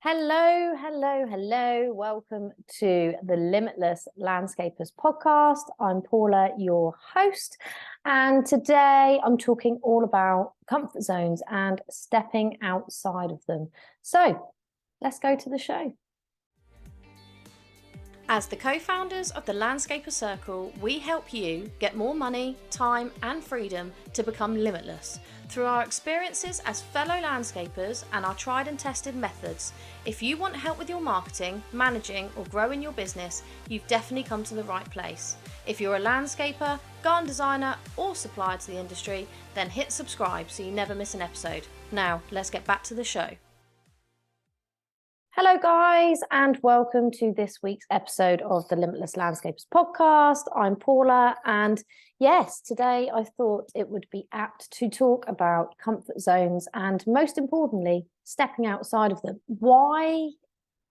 Hello, hello, hello. Welcome to the Limitless Landscapers podcast. I'm Paula, your host, and today I'm talking all about comfort zones and stepping outside of them. So let's go to the show. As the co-founders of the Landscaper Circle, we help you get more money, time and freedom to become limitless through our experiences as fellow landscapers and our tried and tested methods. If you want help with your marketing, managing or growing your business, you've definitely come to the right place. If you're a landscaper, garden designer or supplier to the industry, then hit subscribe so you never miss an episode. Now, let's get back to the show. Hello, guys, and welcome to this week's episode of the Limitless Landscapers podcast. I'm Paula, and yes, today I thought it would be apt to talk about comfort zones and, most importantly, stepping outside of them. Why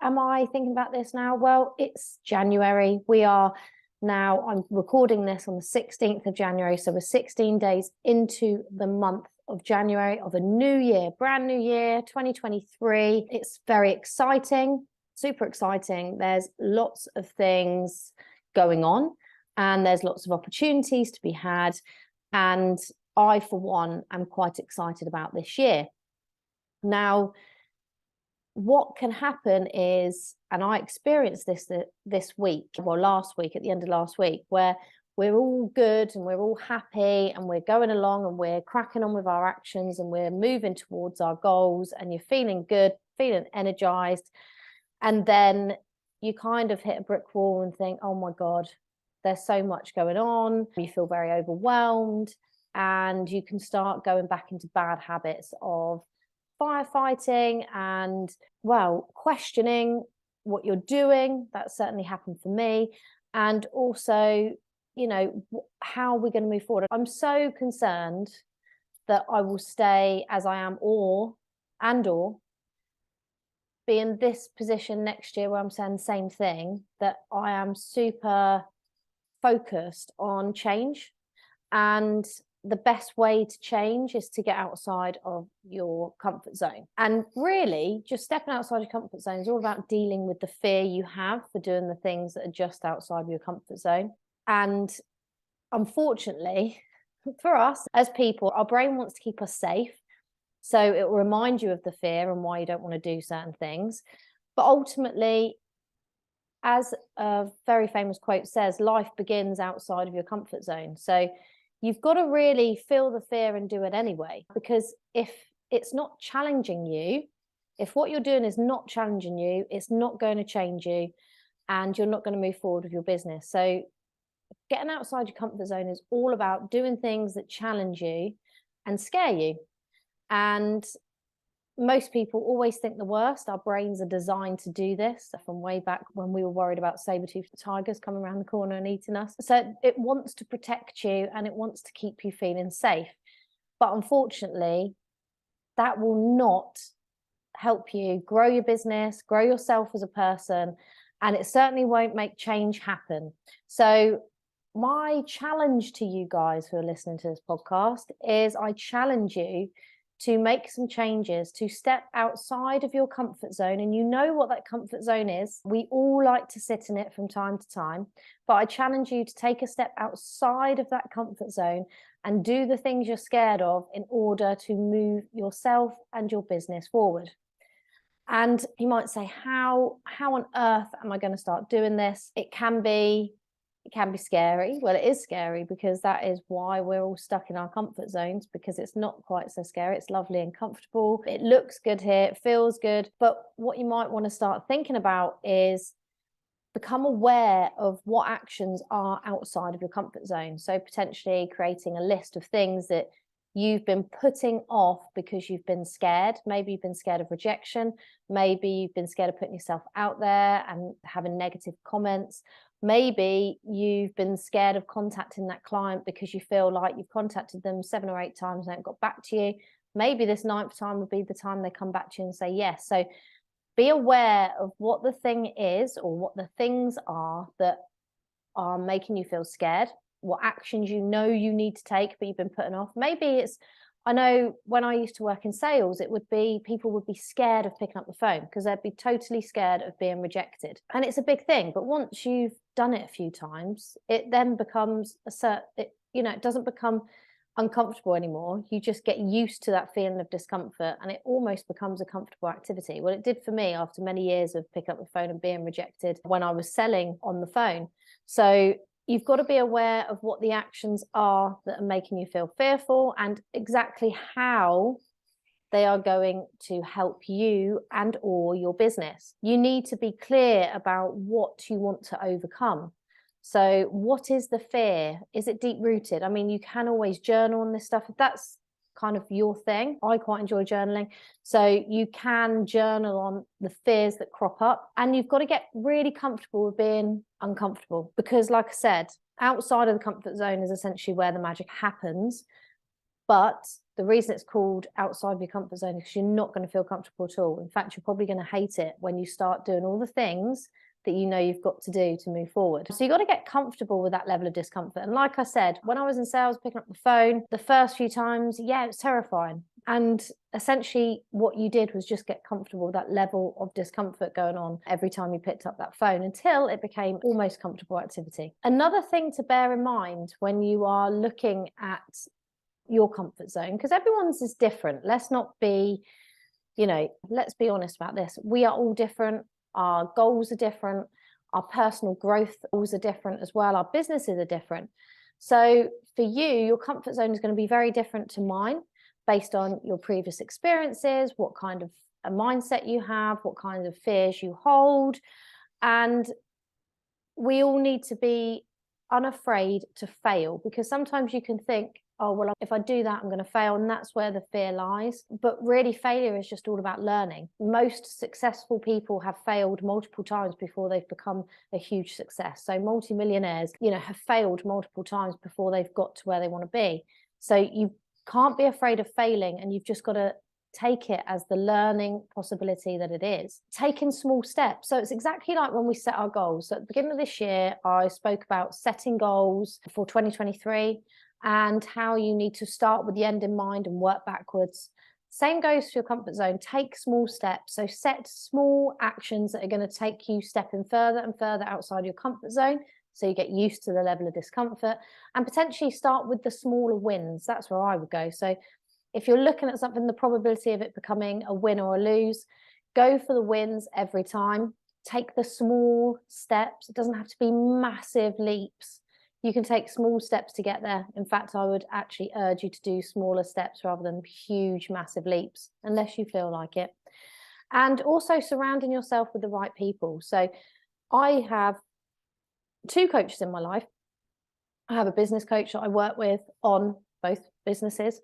am I thinking about this now? Well, it's January. I'm recording this on the 16th of January, so we're 16 days into the month of January of a new year, brand new year, 2023. It's very exciting, super exciting. There's lots of things going on and there's lots of opportunities to be had. And I, for one, am quite excited about this year. Now, what can happen is, and I experienced this week, well, last week, at the end of last week, where we're all good and we're all happy and we're going along and we're cracking on with our actions and we're moving towards our goals and you're feeling good, feeling energized. And then you kind of hit a brick wall and think, oh my God, there's so much going on. You feel very overwhelmed and you can start going back into bad habits of firefighting and, well, questioning what you're doing. That certainly happened for me. And also, how are we going to move forward? I'm so concerned that I will stay as I am or be in this position next year where I'm saying the same thing, that I am super focused on change. And the best way to change is to get outside of your comfort zone. And really, just stepping outside your comfort zone is all about dealing with the fear you have for doing the things that are just outside of your comfort zone. And unfortunately, for us as people, our brain wants to keep us safe. So it will remind you of the fear and why you don't want to do certain things. But ultimately, as a very famous quote says, life begins outside of your comfort zone. So you've got to really feel the fear and do it anyway. Because if it's not challenging you, if what you're doing is not challenging you, it's not going to change you and you're not going to move forward with your business. So getting outside your comfort zone is all about doing things that challenge you and scare you. And most people always think the worst. Our brains are designed to do this from way back when we were worried about saber-toothed tigers coming around the corner and eating us. So it wants to protect you and it wants to keep you feeling safe. But unfortunately, that will not help you grow your business, grow yourself as a person, and it certainly won't make change happen. So my challenge to you guys who are listening to this podcast is I challenge you to make some changes, to step outside of your comfort zone. And you know what that comfort zone is. We all like to sit in it from time to time, but I challenge you to take a step outside of that comfort zone and do the things you're scared of in order to move yourself and your business forward. And you might say, how on earth am I going to start doing this? It can be scary. Well, it is scary because that is why we're all stuck in our comfort zones, because it's not quite so scary. It's lovely and comfortable. It looks good here. It feels good. But what you might want to start thinking about is become aware of what actions are outside of your comfort zone. So potentially creating a list of things that you've been putting off because you've been scared. Maybe you've been scared of rejection. Maybe you've been scared of putting yourself out there and having negative comments. Maybe you've been scared of contacting that client because you feel like you've contacted them 7 or 8 times and they haven't got back to you. Maybe this 9th time would be the time they come back to you and say yes. So be aware of what the thing is or what the things are that are making you feel scared, what actions you know you need to take but you've been putting off. Maybe it's, I know when I used to work in sales, it would be people would be scared of picking up the phone because they'd be totally scared of being rejected. And it's a big thing. But once you've done it a few times, it then becomes it doesn't become uncomfortable anymore. You just get used to that feeling of discomfort and it almost becomes a comfortable activity. Well, it did for me after many years of picking up the phone and being rejected when I was selling on the phone. So you've got to be aware of what the actions are that are making you feel fearful and exactly how they are going to help you and or your business. You need to be clear about what you want to overcome. So what is the fear? Is it deep rooted? I mean, you can always journal on this stuff if that's kind of your thing. I quite enjoy journaling. So you can journal on the fears that crop up, and you've got to get really comfortable with being uncomfortable, because like I said, outside of the comfort zone is essentially where the magic happens. But the reason it's called outside of your comfort zone is because you're not going to feel comfortable at all. In fact, you're probably going to hate it when you start doing all the things that you know you've got to do to move forward. So you got to get comfortable with that level of discomfort. And like I said, when I was in sales, picking up the phone, the first few times, yeah, it was terrifying. And essentially what you did was just get comfortable with that level of discomfort going on every time you picked up that phone until it became almost comfortable activity. Another thing to bear in mind when you are looking at your comfort zone, because everyone's is different. Let's be honest about this. We are all different. Our goals are different. Our personal growth goals are different as well. Our businesses are different. So for you, your comfort zone is going to be very different to mine based on your previous experiences, what kind of a mindset you have, what kind of fears you hold. And we all need to be unafraid to fail, because sometimes you can think, oh, well, if I do that, I'm going to fail. And that's where the fear lies. But really, failure is just all about learning. Most successful people have failed multiple times before they've become a huge success. So multimillionaires, have failed multiple times before they've got to where they want to be. So you can't be afraid of failing, and you've just got to take it as the learning possibility that it is. Taking small steps. So it's exactly like when we set our goals. So at the beginning of this year, I spoke about setting goals for 2023. And how you need to start with the end in mind and work backwards. Same goes for your comfort zone. Take small steps. So set small actions that are going to take you stepping further and further outside your comfort zone, so you get used to the level of discomfort, and potentially start with the smaller wins. That's where I would go. So if you're looking at something, the probability of it becoming a win or a lose, go for the wins every time. Take the small steps. It doesn't have to be massive leaps. You can take small steps to get there. In fact, I would actually urge you to do smaller steps rather than huge, massive leaps, unless you feel like it. And also surrounding yourself with the right people. So I have 2 coaches in my life. I have a business coach that I work with on both businesses.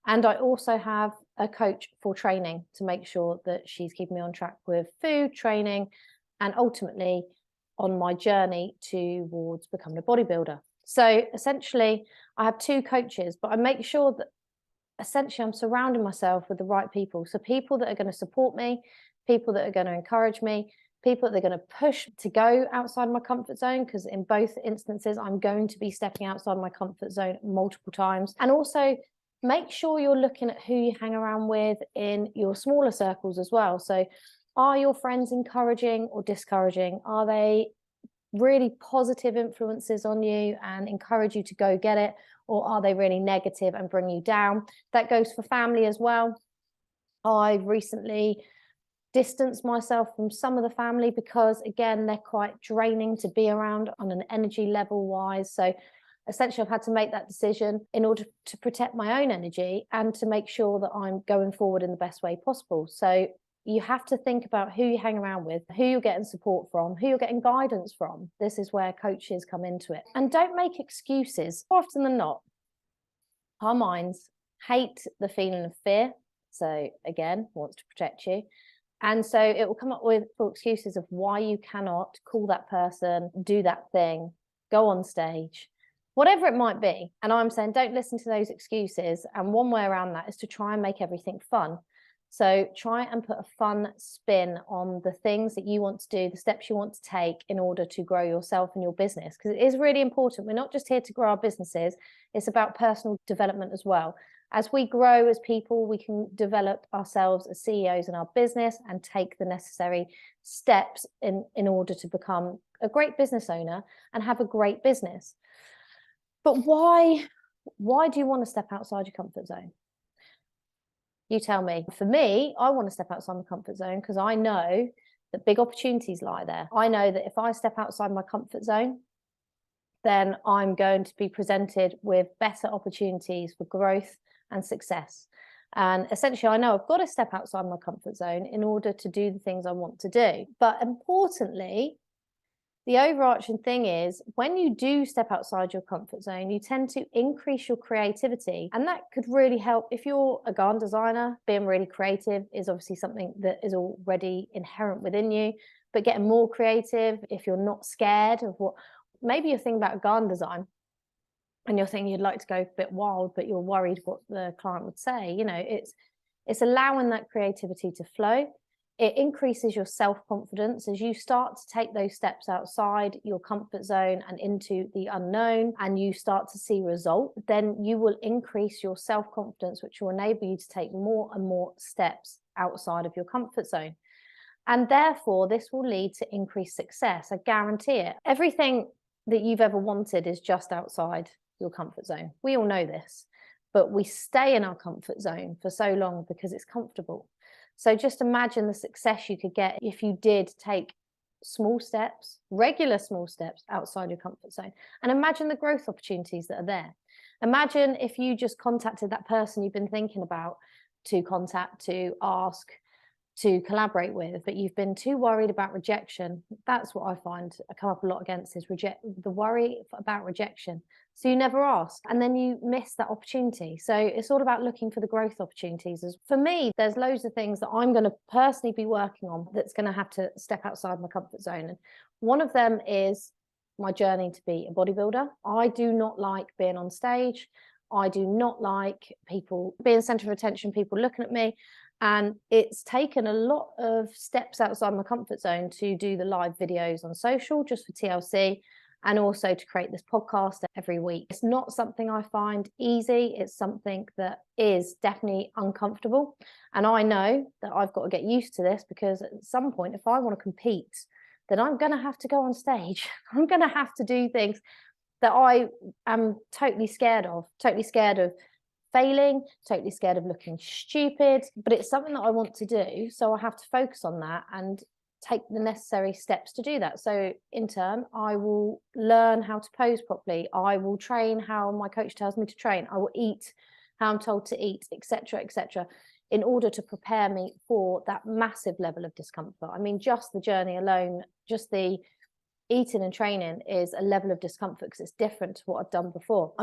And I also have a coach for training to make sure that she's keeping me on track with food, training, and ultimately on my journey towards becoming a bodybuilder. So essentially, I have 2 coaches, but I make sure that essentially I'm surrounding myself with the right people. So people that are going to support me, people that are going to encourage me, people that are going to push to go outside my comfort zone, because in both instances, I'm going to be stepping outside my comfort zone multiple times. And also make sure you're looking at who you hang around with in your smaller circles as well. So are your friends encouraging or discouraging? Are they really positive influences on you and encourage you to go get it? Or are they really negative and bring you down? That goes for family as well. I've recently distanced myself from some of the family because, again, they're quite draining to be around on an energy level wise. So essentially, I've had to make that decision in order to protect my own energy and to make sure that I'm going forward in the best way possible. So you have to think about who you hang around with, who you're getting support from, who you're getting guidance from. This is where coaches come into it. And don't make excuses. More often than not, our minds hate the feeling of fear. So again, wants to protect you. And so it will come up with full excuses of why you cannot call that person, do that thing, go on stage, whatever it might be. And I'm saying, don't listen to those excuses. And one way around that is to try and make everything fun. So try and put a fun spin on the things that you want to do, the steps you want to take in order to grow yourself and your business, because it is really important. We're not just here to grow our businesses. It's about personal development as well. As we grow as people, we can develop ourselves as CEOs in our business and take the necessary steps in order to become a great business owner and have a great business. But why do you want to step outside your comfort zone? You tell me. For me, I want to step outside my comfort zone because I know that big opportunities lie there. I know that if I step outside my comfort zone, then I'm going to be presented with better opportunities for growth and success. And essentially, I know I've got to step outside my comfort zone in order to do the things I want to do. But importantly, the overarching thing is when you do step outside your comfort zone, you tend to increase your creativity. And that could really help if you're a garden designer. Being really creative is obviously something that is already inherent within you, but getting more creative if you're not scared of what, maybe you're thinking about garden design and you're thinking you'd like to go a bit wild, but you're worried what the client would say. You know, it's allowing that creativity to flow. It increases your self-confidence as you start to take those steps outside your comfort zone and into the unknown, and you start to see result. Then you will increase your self-confidence, which will enable you to take more and more steps outside of your comfort zone. And therefore, this will lead to increased success. I guarantee it. Everything that you've ever wanted is just outside your comfort zone. We all know this, but we stay in our comfort zone for so long because it's comfortable. So just imagine the success you could get if you did take small steps, regular small steps outside your comfort zone, and imagine the growth opportunities that are there. Imagine if you just contacted that person you've been thinking about to contact, to ask, to collaborate with, but you've been too worried about rejection. That's what I find I come up a lot against is the worry about rejection. So you never ask and then you miss that opportunity. So it's all about looking for the growth opportunities. For me, there's loads of things that I'm going to personally be working on that's going to have to step outside my comfort zone. And one of them is my journey to be a bodybuilder. I do not like being on stage. I do not like people being center of attention, people looking at me. And it's taken a lot of steps outside my comfort zone to do the live videos on social just for TLC, and also to create this podcast every week. It's not something I find easy. It's something that is definitely uncomfortable. And I know that I've got to get used to this because at some point, if I want to compete, then I'm going to have to go on stage. I'm going to have to do things that I am totally scared of failing, totally scared of looking stupid, but it's something that I want to do. So I have to focus on that and take the necessary steps to do that. So in turn, I will learn how to pose properly. I will train how my coach tells me to train. I will eat how I'm told to eat, etc., in order to prepare me for that massive level of discomfort. I mean, just the journey alone, just the eating and training is a level of discomfort because it's different to what I've done before.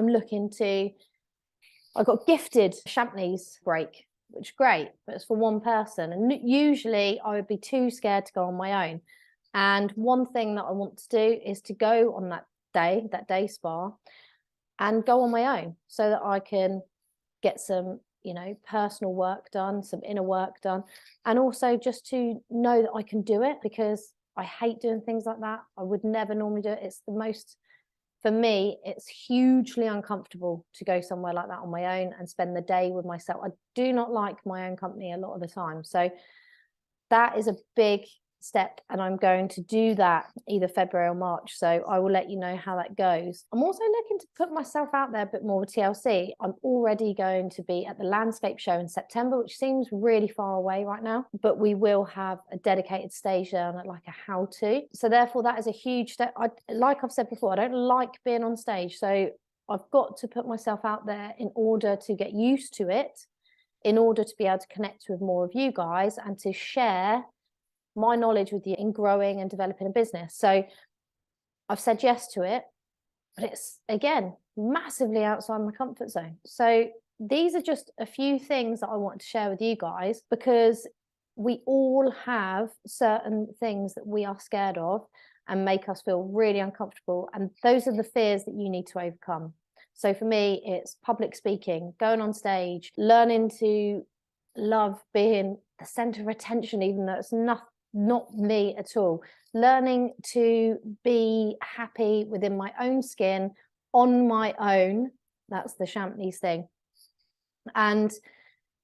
I got gifted Champneys break, which is great, but it's for one person. And usually I would be too scared to go on my own. And one thing that I want to do is to go on that day spa, and go on my own so that I can get some, personal work done, some inner work done. And also just to know that I can do it because I hate doing things like that. I would never normally do it. For me, it's hugely uncomfortable to go somewhere like that on my own and spend the day with myself. I do not like my own company a lot of the time. So that is a big step, and I'm going to do that either February or March. So I will let you know how that goes. I'm also looking to put myself out there a bit more with TLC. I'm already going to be at the Landscape Show in September, which seems really far away right now, but we will have a dedicated stage there and like a how-to. So therefore that is a huge step. Like I've said before, I don't like being on stage. So I've got to put myself out there in order to get used to it, in order to be able to connect with more of you guys and to share my knowledge with you in growing and developing a business. So I've said yes to it, but it's again massively outside my comfort zone. So these are just a few things that I want to share with you guys, because we all have certain things that we are scared of and make us feel really uncomfortable, and those are the fears that you need to overcome. So for me, it's public speaking, going on stage, learning to love being the center of attention, even though it's not me at all. Learning to be happy within my own skin on my own. That's the Champneys thing. and,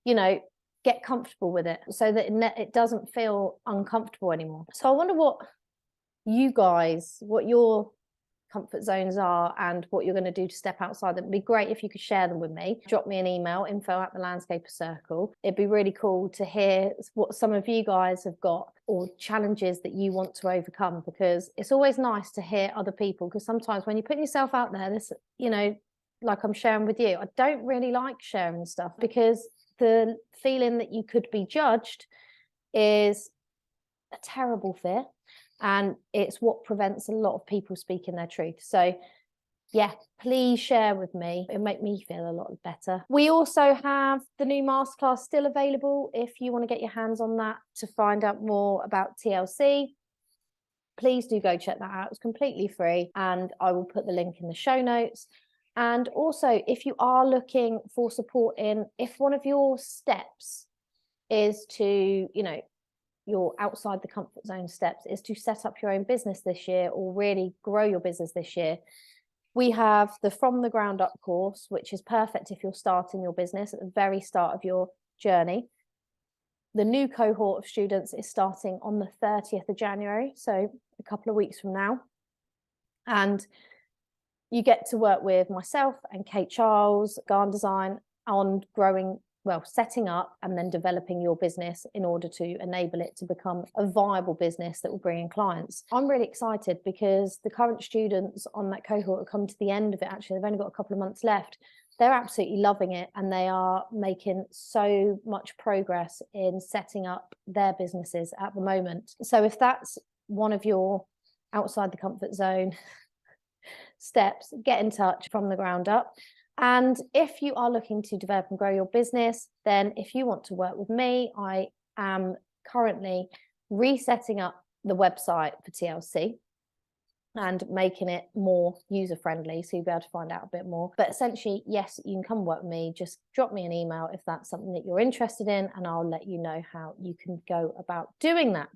you know, get comfortable with it so that it doesn't feel uncomfortable anymore. So I wonder what your comfort zones are and what you're going to do to step outside. It'd be great if you could share them with me. Drop me an email, info@thelandscaper circle. It'd be really cool to hear what some of you guys have got or challenges that you want to overcome, because it's always nice to hear other people, because sometimes when you put yourself out there, this, you know, like I'm sharing with you, I don't really like sharing stuff because the feeling that you could be judged is a terrible fear. And it's what prevents a lot of people speaking their truth. So yeah, please share with me. It'll make me feel a lot better. We also have the new masterclass still available. If you want to get your hands on that to find out more about TLC, please do go check that out. It's completely free, and I will put the link in the show notes. And also, if you are looking for support if one of your steps is to, you know, your outside the comfort zone steps is to set up your own business this year or really grow your business this year, we have the From the Ground Up course, which is perfect if you're starting your business at the very start of your journey. The new cohort of students is starting on the 30th of January, so a couple of weeks from now. And you get to work with myself and Kate Charles, Garn Design, on setting up and then developing your business in order to enable it to become a viable business that will bring in clients. I'm really excited because the current students on that cohort have come to the end of it. Actually, they've only got a couple of months left. They're absolutely loving it, and they are making so much progress in setting up their businesses at the moment. So if that's one of your outside the comfort zone steps, get in touch. From the Ground Up. And if you are looking to develop and grow your business, then if you want to work with me, I am currently resetting up the website for TLC and making it more user-friendly, so you'll be able to find out a bit more. But essentially, yes, you can come work with me. Just drop me an email if that's something that you're interested in, and I'll let you know how you can go about doing that.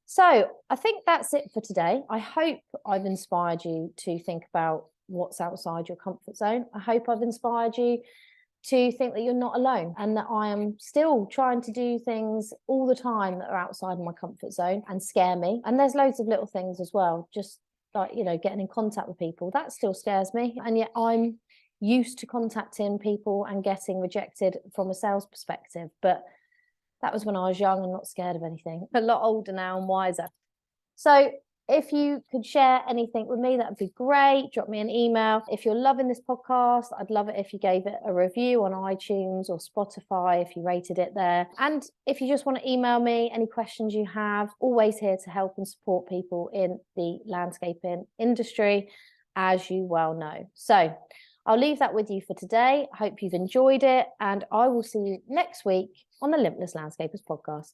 So I think that's it for today. I hope I've inspired you to think about what's outside your comfort zone. I hope I've inspired you to think that you're not alone, and that I am still trying to do things all the time that are outside of my comfort zone and scare me. And there's loads of little things as well, just like, you know, getting in contact with people, that still scares me. And yet I'm used to contacting people and getting rejected from a sales perspective. But that was when I was young and not scared of anything. A lot older now and wiser. So if you could share anything with me, that would be great. Drop me an email. If you're loving this podcast, I'd love it if you gave it a review on iTunes or Spotify, if you rated it there. And if you just want to email me any questions you have, always here to help and support people in the landscaping industry, as you well know. So I'll leave that with you for today. I hope you've enjoyed it, and I will see you next week on the Limitless Landscapers podcast.